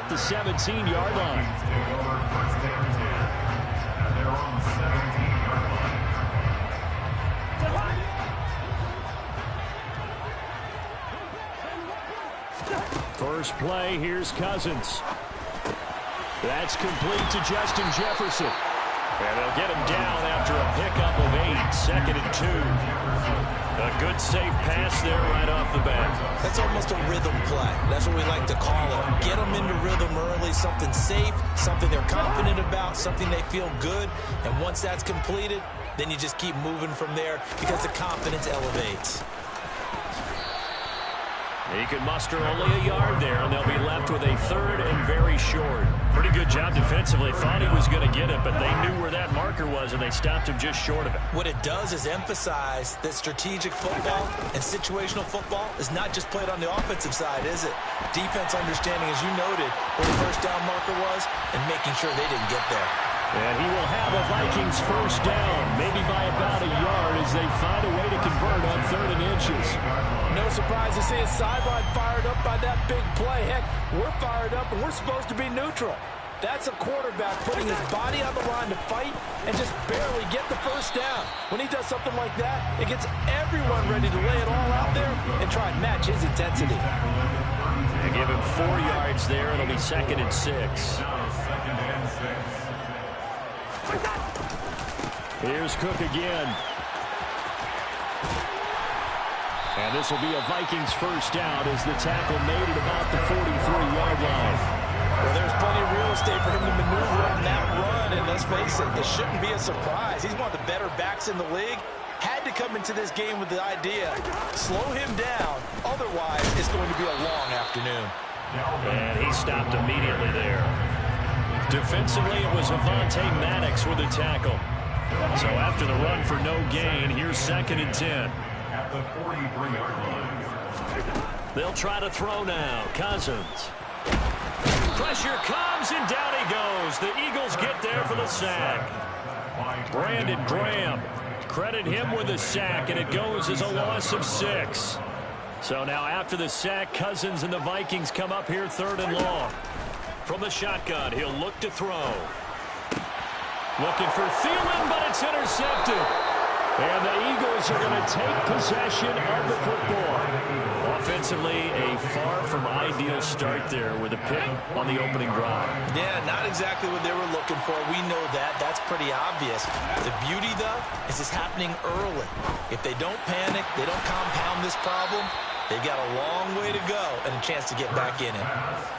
at the 17-yard line. First play, here's Cousins. That's complete to Justin Jefferson. And they'll get him down after a pickup of 8, 2nd and 2. A good safe pass there right off the bat. That's almost a rhythm play. That's what we like to call it. Get them into rhythm early, something safe, something they're confident about, something they feel good. And once that's completed, then you just keep moving from there because the confidence elevates. He could muster only a yard there, and they'll be left with a 3rd and very short. Pretty good job defensively. Thought he was going to get it, but they knew where that marker was, and they stopped him just short of it. What it does is emphasize that strategic football and situational football is not just played on the offensive side, is it? Defense understanding, as you noted, where the first down marker was and making sure they didn't get there. And he will have a Vikings first down, maybe by about a yard as they find a way to convert on 3rd and inches. No surprise to see his sideline fired up by that big play. Heck, we're fired up and we're supposed to be neutral. That's a quarterback putting his body on the line to fight and just barely get the first down. When he does something like that, it gets everyone ready to lay it all out there and try and match his intensity. They give him 4 yards there. It'll be 2nd and 6. Here's Cook again. And this will be a Vikings first down as the tackle made it about the 43-yard line. Well, there's plenty of real estate for him to maneuver on that run, and let's face it, this shouldn't be a surprise. He's one of the better backs in the league. Had to come into this game with the idea, slow him down, otherwise it's going to be a long afternoon. And he stopped immediately there. Defensively, it was Avonte Maddox with a tackle. So after the run for no gain, here's 2nd and 10. At the 43-yard line. They'll try to throw now. Cousins. Pressure comes, and down he goes. The Eagles get there for the sack. Brandon Graham. Credit him with the sack, and it goes as a loss of 6. So now after the sack, Cousins and the Vikings come up here 3rd and long. From the shotgun, he'll look to throw. Looking for Thielen, but it's intercepted. And the Eagles are going to take possession of the football. Offensively, a far from ideal start there with a pick on the opening drive. Yeah, not exactly what they were looking for. We know that. That's pretty obvious. The beauty, though, is it's happening early. If they don't panic, they don't compound this problem, they've got a long way to go and a chance to get back in it.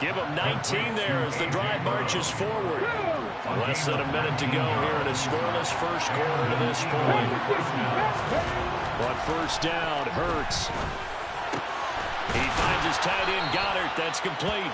Give them 19 there as the drive marches forward. Less than a minute to go here in a scoreless first quarter to this point. But first down, Hurts. He finds his tight end, Goddard. That's complete.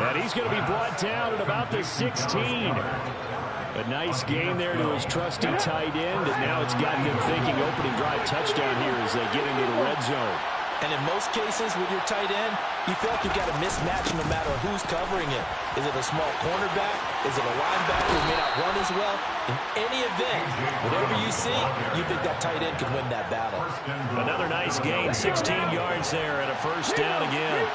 And he's going to be brought down at about the 16. A nice gain there to his trusty tight end, and now it's got him thinking opening drive touchdown here as they get into the red zone. And in most cases with your tight end, you feel like you've got a mismatch no matter who's covering it. Is it a small cornerback? Is it a linebacker who may not run as well? In any event, whatever you see, you think that tight end can win that battle. Another nice gain, 16 yards there, and a first down again.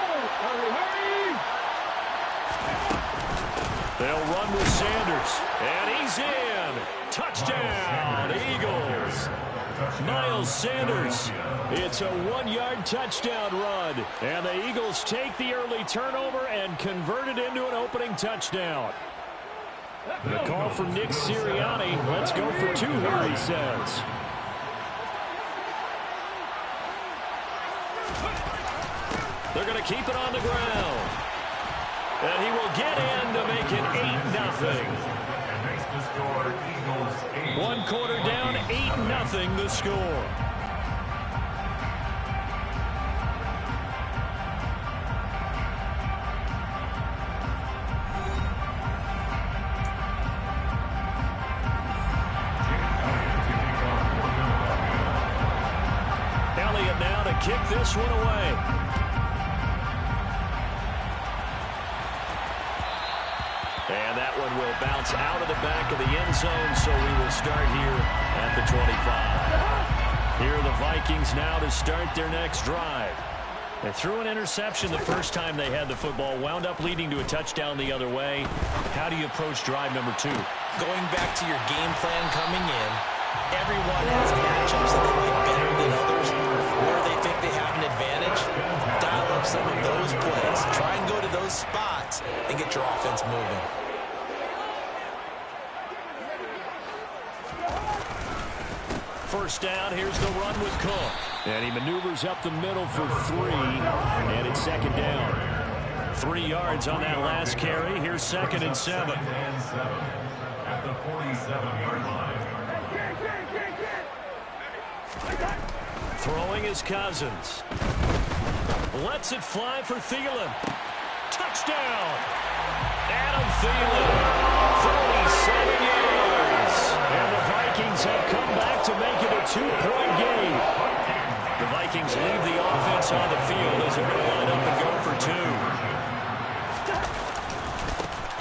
They'll run with Sanders, and he's in. Touchdown, Eagles. Miles Sanders. It's a 1-yard touchdown run. And the Eagles take the early turnover and convert it into an opening touchdown. The call from Nick Sirianni. Let's go for 2 here, he says. They're going to keep it on the ground. And he will get in to make it 8-0. One quarter down, 8-0 the score. Elliott now to kick this one away. And that one will bounce out of the back of the end zone, so we will start here at the 25. Here are the Vikings now to start their next drive. They threw an interception the first time they had the football, wound up leading to a touchdown the other way. How do you approach drive number 2? Going back to your game plan coming in, everyone has matchups that they like better than others. Where they think they have an advantage, dial up some of those plays. Try and go to those spots and get your offense moving. First down, here's the run with Cook. And he maneuvers up the middle for 3, and it's second down. 3 yards on that last carry. Here's 2nd and 7. At the 47-yard line. Throwing is Cousins. Lets it fly for Thielen. Touchdown! Adam Thielen, 47 yards. And the Vikings have come back to make it a 2-point game. The Vikings leave the offense on the field as they're going to line up and go for 2.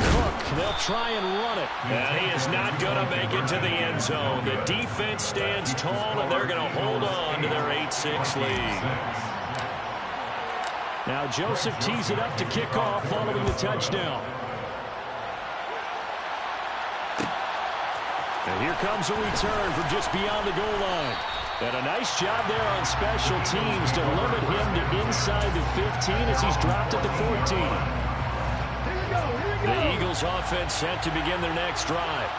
Cook, they'll try and run it. And he is not going to make it to the end zone. The defense stands tall, and they're going to hold on to their 8-6 lead. Now Joseph tees it up to kick off following the touchdown. And here comes a return from just beyond the goal line. And a nice job there on special teams to limit him to inside the 15 as he's dropped at the 14. The Eagles offense set to begin their next drive.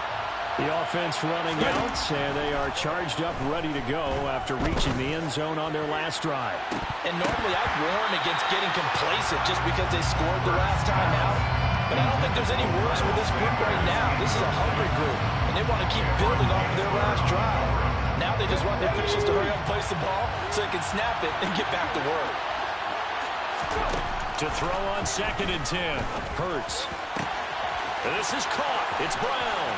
The offense running out, and they are charged up, ready to go after reaching the end zone on their last drive. And normally I'd warn against getting complacent just because they scored the last time out. But I don't think there's any worries with this group right now. This is a hungry group, and they want to keep building off of their last drive. Now they just want their officials to hurry up and place the ball so they can snap it and get back to work. To throw on 2nd and 10. Hurts. And this is caught. It's Brown.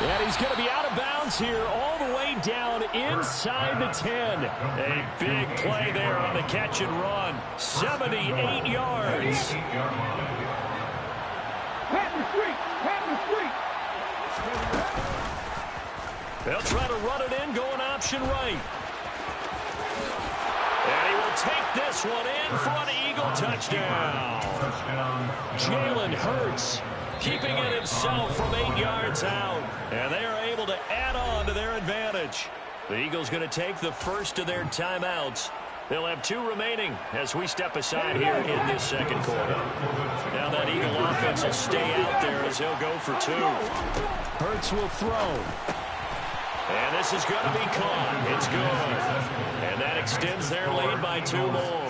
And he's going to be out of bounds here all the way down inside the 10. A big play there on the catch and run. 78 yards. They'll try to run it in, going option right. And he will take this one in for an Eagle touchdown. Jalen Hurts keeping it himself from 8 yards out. And they are able to add on to their advantage. The Eagles going to take the first of their timeouts. They'll have 2 remaining as we step aside here in this second quarter. Now that Eagle offense will stay out there as he'll go for 2. Hurts will throw. And this is going to be caught. It's good. And that extends their lead by 2 more.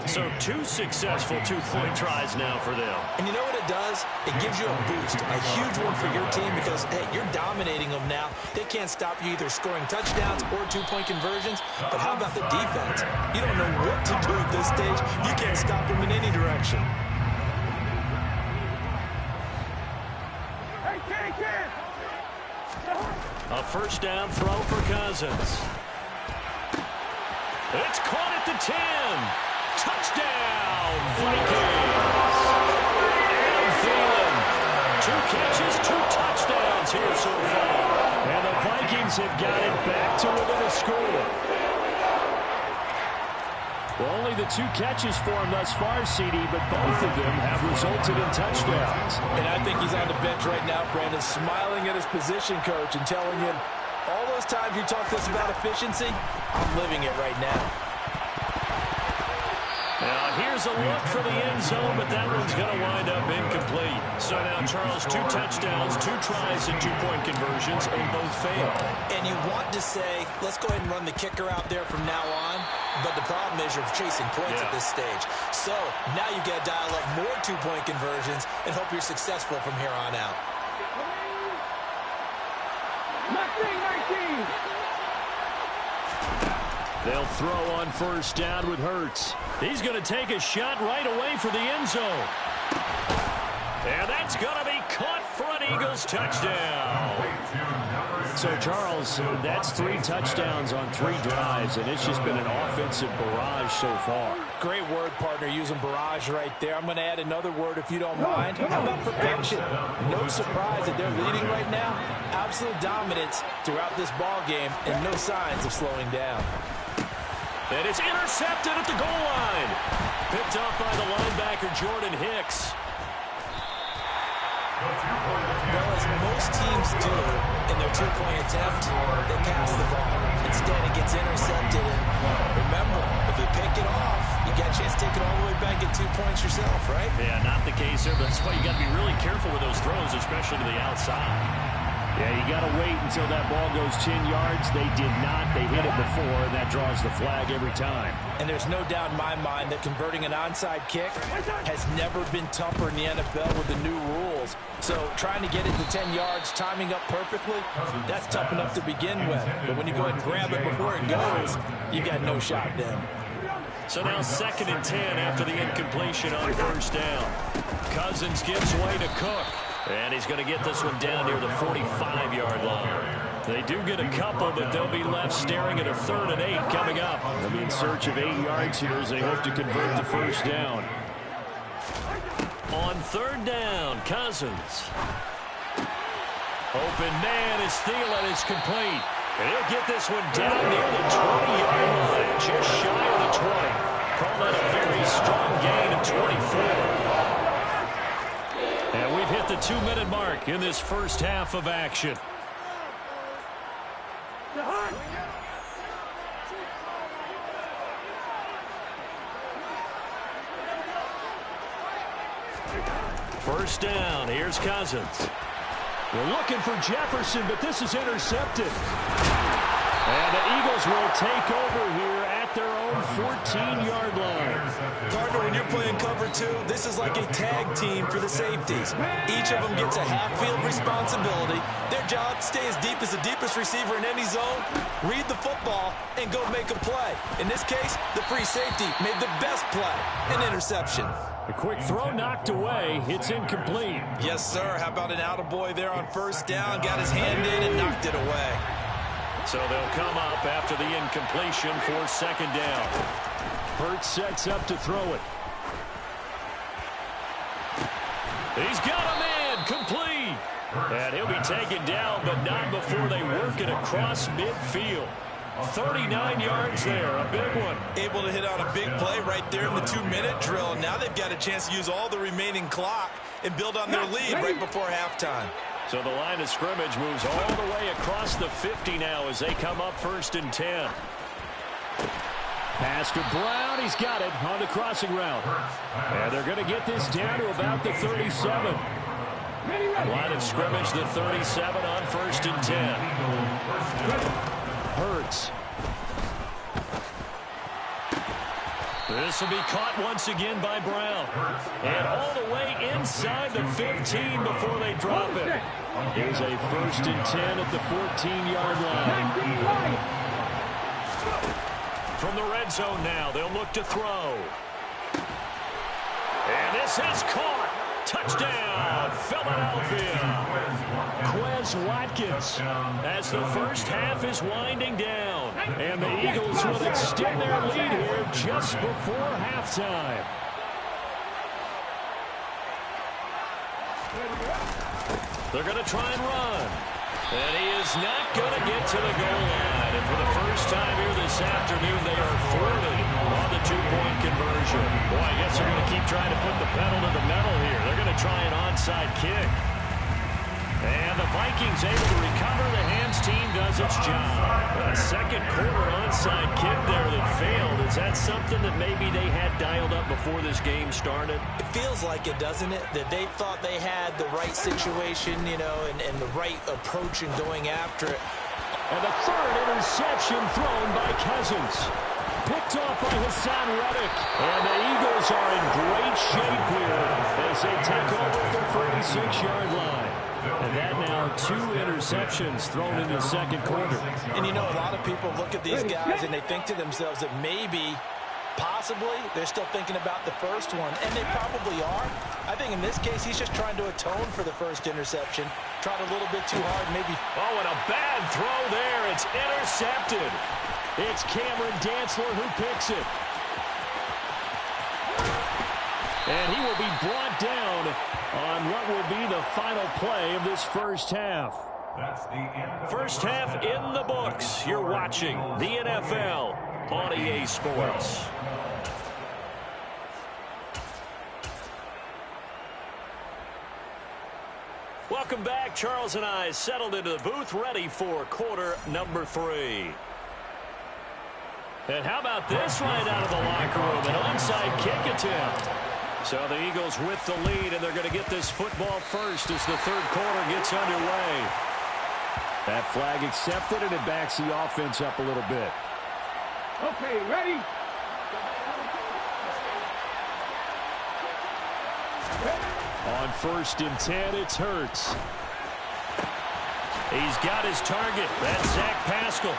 So 2 successful 2-point tries now for them. And you know what it does? It gives you a boost, a huge one for your team because, hey, you're dominating them now. They can't stop you either scoring touchdowns or 2-point conversions. But how about the defense? You don't know what to do at this stage. You can't stop them in any direction. A first down throw for Cousins. It's caught at the 10. Touchdown, Vikings. Adam Thielen. 2 catches, 2 touchdowns here so far. And the Vikings have got it back to within a score. Well, only the 2 catches for him thus far, CD, but both of them have resulted in touchdowns. And I think he's on the bench right now, Brandon, smiling at his position coach and telling him, all those times you talk to us about efficiency, I'm living it right now. Now, here's a look for the end zone, but that one's going to wind up incomplete. So now, Charles, 2 touchdowns, 2 tries and 2-point conversions, and both fail. And you want to say, let's go ahead and run the kicker out there from now on, but the problem is you're chasing points at this stage. So now you've got to dial up more 2-point conversions and hope you're successful from here on out. 19. They'll throw on first down with Hurts. He's going to take a shot right away for the end zone. And that's going to be caught for an Eagles touchdown. So, Charles, that's 3 touchdowns on 3 drives, and it's just been an offensive barrage so far. Great word, partner, using barrage right there. I'm going to add another word if you don't mind. How about perfection? No surprise that they're leading right now. Absolute dominance throughout this ball game and no signs of slowing down. And it's intercepted at the goal line. Picked off by the linebacker, Jordan Hicks. Well, as most teams do in their two-point attempt, they pass the ball. Instead, it gets intercepted. And remember, if you pick it off, you got a chance to take it all the way back and get 2 points yourself, right? Yeah, not the case there, but that's why you got to be really careful with those throws, especially to the outside. Yeah, you got to wait until that ball goes 10 yards. They did not. They hit it before, and that draws the flag every time. And there's no doubt in my mind that converting an onside kick has never been tougher in the NFL with the new rules. So trying to get it to 10 yards, timing up perfectly, that's tough enough to begin with. But when you go ahead and grab it before it goes, you got no shot then. So now 2nd and 10 after the incompletion on 1st down. Cousins gives way to Cook. And he's going to get this one down near the 45-yard line. They do get a couple, but they'll be left staring at a 3rd and 8 coming up. They'll be in search of 8 yards here as they hope to convert the 1st down. On 3rd down, Cousins. Open man is Thielen is complete. And he'll get this one down near the 20-yard line, just shy of the 20. Call that a very strong gain of 24. And we've hit the 2-minute mark in this first half of action. First down, here's Cousins. We're looking for Jefferson, but this is intercepted. And the Eagles will take over here at their own 14-yard line. Partner, when you're playing cover 2, this is like a tag team for the safeties. Each of them gets a half-field responsibility. Their job, stay as deep as the deepest receiver in any zone, read the football, and go make a play. In this case, the free safety made the best play, an interception. A quick throw knocked away. It's incomplete. Yes, sir. How about an attaboy there on 1st down? Got his hand in and knocked it away. So they'll come up after the incompletion for 2nd down. Hurts sets up to throw it. He's got a man complete. And he'll be taken down, but not before they work it across midfield. 39 yards there, a big one. Able to hit on a big play right there in the 2-minute drill. And now they've got a chance to use all the remaining clock and build on their lead right before halftime. So the line of scrimmage moves all the way across the 50 now as they come up 1st and 10. Pass to Brown. He's got it on the crossing route. And they're going to get this down to about the 37. Line of scrimmage, the 37 on 1st and 10. Hurts. This will be caught once again by Brown. And all the way inside the 15 before they drop it. Here's a 1st and 10 at the 14-yard line. From the red zone now, they'll look to throw. And this is caught. Touchdown, Philadelphia. Quez Watkins as the first half is winding down. And the Eagles will extend their lead here just before halftime. They're going to try and run. And he is not going to get to the goal line. And for the first time here this afternoon, they are thwarted on the 2-point conversion. Boy, I guess they're going to keep trying to put the pedal to the metal here. They're going to try an onside kick. And the Vikings able to recover. The hands team does its job. A second quarter onside kick there that failed. Is that something that maybe they had dialed up before this game started? It feels like it, doesn't it? That they thought they had the right situation, you know, and the right approach in going after it. And the 3rd interception thrown by Cousins. Picked off by Hassan Reddick. And the Eagles are in great shape here as they take over the 46-yard line. And that now 2 interceptions thrown in the 2nd quarter. And, you know, a lot of people look at these guys and they think to themselves that maybe Possibly. They're still thinking about the first one, and they probably are. I think in this case, he's just trying to atone for the first interception. Tried a little bit too hard, maybe. Oh, and a bad throw there. It's intercepted. It's Cameron Dantzler who picks it. And he will be brought down on what will be the final play of this first half. That's the end of First half in the books. You're watching the NFL on EA Sports. Welcome back. Charles and I settled into the booth, ready for quarter number 3. And how about this right out of the locker room? An onside kick attempt. So the Eagles with the lead, and they're going to get this football first as the third quarter gets underway. That flag accepted, and it backs the offense up a little bit. Okay, ready? On 1st and 10, it's Hurts. He's got his target. That's Zach Pascal.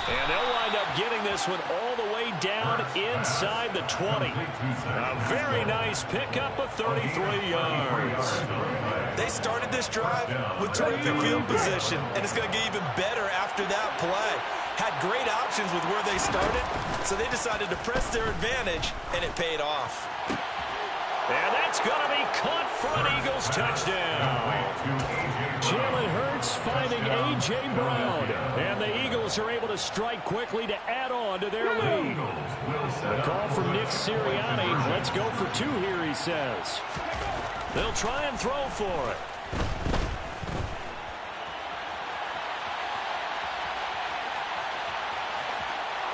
And they'll wind up getting this one all the way down inside the 20. A very nice pickup of 33 yards. They started this drive with terrific field position, and it's going to get even better after that play. Had great options with where they started, so they decided to press their advantage, and it paid off. And that's going to be caught for an Eagles touchdown. Jalen Hurts finding A.J. Brown. And the Eagles are able to strike quickly to add on to their lead. The call from Nick Sirianni. Let's go for 2 here, he says. They'll try and throw for it.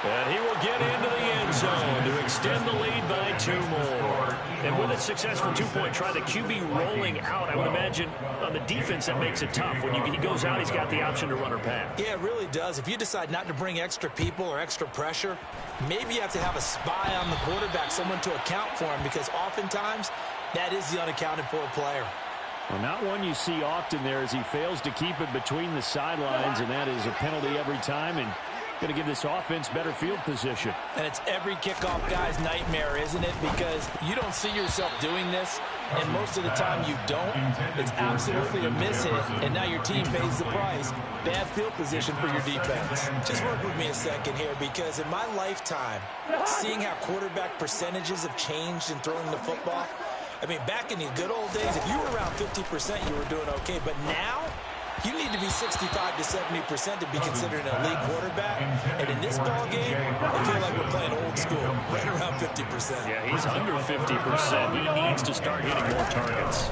And he will get into the end zone to extend the lead by 2 more. And with a successful 2-point try, the QB rolling out, I would imagine on the defense that makes it tough. When he goes out, he's got the option to run or pass. Yeah, it really does. If you decide not to bring extra people or extra pressure, maybe you have to have a spy on the quarterback, someone to account for him, because oftentimes that is the unaccounted for player. Well, not one you see often there as he fails to keep it between the sidelines, and that is a penalty every time, and going to give this offense better field position. And it's every kickoff guy's nightmare, isn't it? Because you don't see yourself doing this, and most of the time you don't. It's absolutely a mishit, and now your team pays the price. Bad field position for your defense. Just work with me a second here, because in my lifetime, seeing how quarterback percentages have changed in throwing the football, I mean, back in the good old days, if you were around 50%, you were doing okay. But now, you need to be 65 to 70% to be considered an elite quarterback. And in this ball game, I feel like we're playing old school, right around 50%. Yeah, he's under 50%. He needs to start hitting more targets.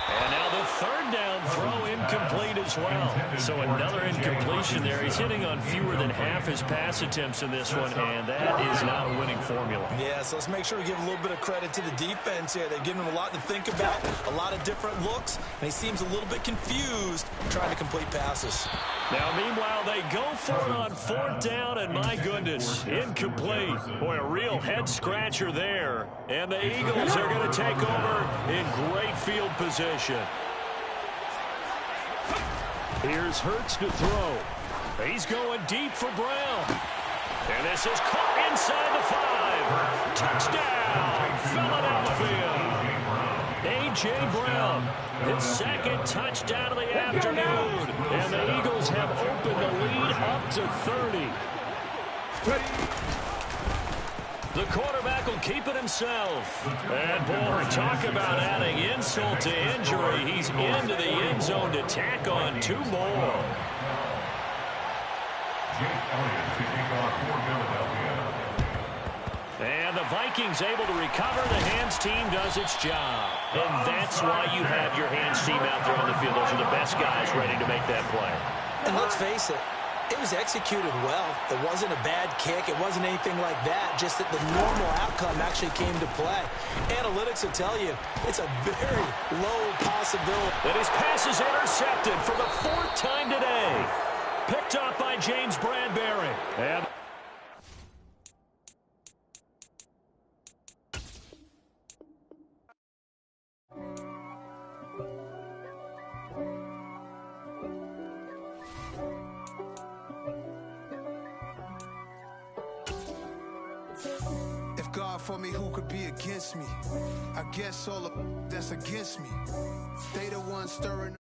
And now the third down throw incomplete as well. So another incompletion there. He's hitting on fewer than half his pass attempts in this one, and that is not a winning formula. Yeah, so let's make sure we give a little bit of credit to the defense here. They've given him a lot to think about, a lot of different looks, and he seems a little bit confused trying to complete passes. Now, meanwhile, they go for it on 4th down, and my goodness, incomplete. Boy, a real head-scratcher there. And the Eagles are going to take over in great field position. Here's Hurts to throw. He's going deep for Brown. And this is caught inside the 5. Touchdown, Philadelphia. A.J. Brown, his second touchdown of the afternoon. And the Eagles have opened the lead up to 30. The quarterback will keep it himself. And, boy, talk about adding insult to injury. He's into the end zone to tack on 2 more. And the Vikings able to recover. The hands team does its job. And that's why you have your hands team out there on the field. Those are the best guys ready to make that play. And let's face it, it was executed well. It wasn't a bad kick. It wasn't anything like that. Just that the normal outcome actually came to play. Analytics will tell you it's a very low possibility. And his pass is intercepted for the 4th time today. Picked up by James Bradbury. And If God for me, who could be against me? I guess all the that's against me. They the ones stirring